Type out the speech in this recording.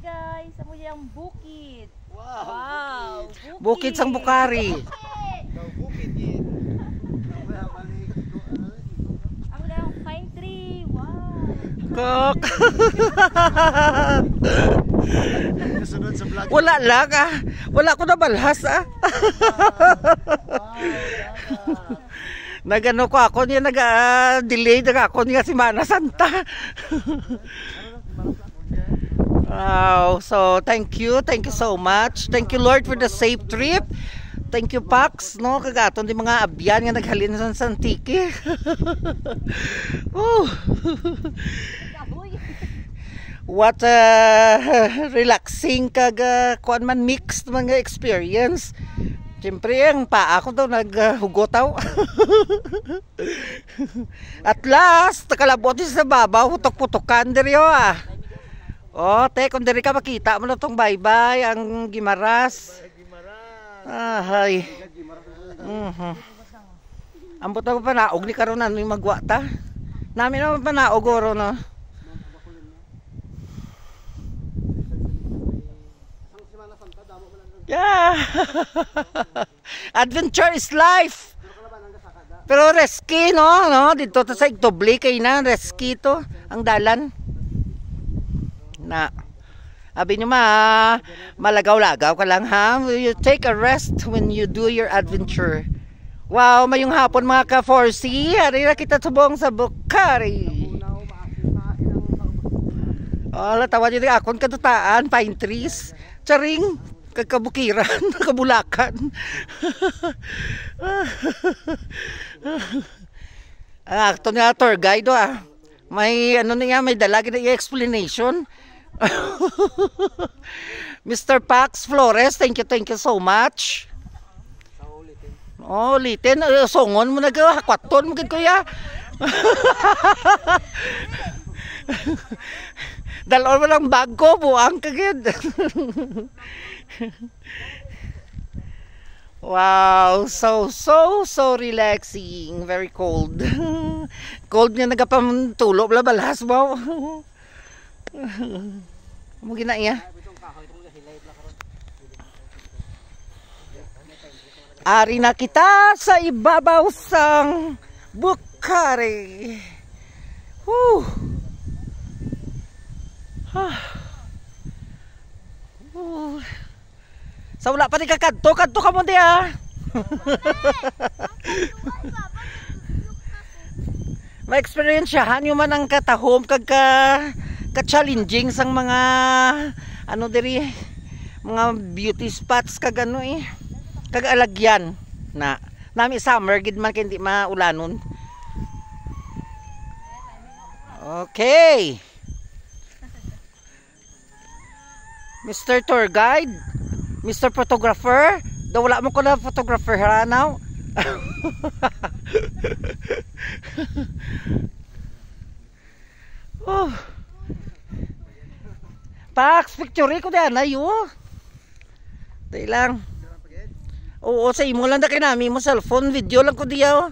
guys, amo yang bukid. Wow. Bukid sang Bukari. Bukid. Amo yang pine tree. Wow. Kok. Kasunod sa vlog. Wala lang ah. Wala ko na balhas ah. Nagano ko ako niya nag-delay ako niya si Mana Santa. Wow, so thank you so much. Thank you Lord for the safe trip. Thank you Pax, no, kagaton di mga abyan nga naghalin sa Santiki. What relaxing kag kuan man mixed mga experience. Siyempre ang paa ko daw naghugotaw. At last, nakalabot sa babaw, hutok-putokan diri ah. Oh, te, kung diri ka makita mo na tong bye-bye, ang Gimaras. Ay. Ambot ako panaog ni karon ano yung magwata. Namin naman panaog oro no. Yeah. Adventure is life. Pero reski no, dito ta sa Igdoble kay na reski to ang dalan. Na. Abi nyo malagaw-lagaw ka lang ha. You take a rest when you do your adventure. Wow, mayong hapon mga ka-4C. Hari na kita tubong sa Bukari. Oh, latawa dito akon katutaan, pine trees. Charing. Kakabukiran, kabulakan. Ito nga tour guide ah. May ano niya, may dalagi na explanation. Mr. Pax Flores, thank you so much. Oh, ulitin. Songon mo nagkakwaton mo gid kuya. Dalawang mo lang bag ko, buang kagid. Wow, so relaxing. Very cold. Cold nga nagapamtulo bla balhas mo. Mo gina iya. Ari na kita sa ibabaw sang Bukari. Woo. Sa wala pa di ka kadto ka mo di ah. Ma-experiensyahan yung man ang katahom kag ka-challenging sang mga ano diri mga beauty spots kag ano kag alagyan na nami summer gid man kay hindi maulanon. Okay. Mr. Tour Guide, Mr. Photographer, daw wala mo ko na photographer ha now. Oh. Pax, picture ko diyan ayo. Dai lang. Oo, sa imo lang da kay nami mo cellphone, video lang ko diya.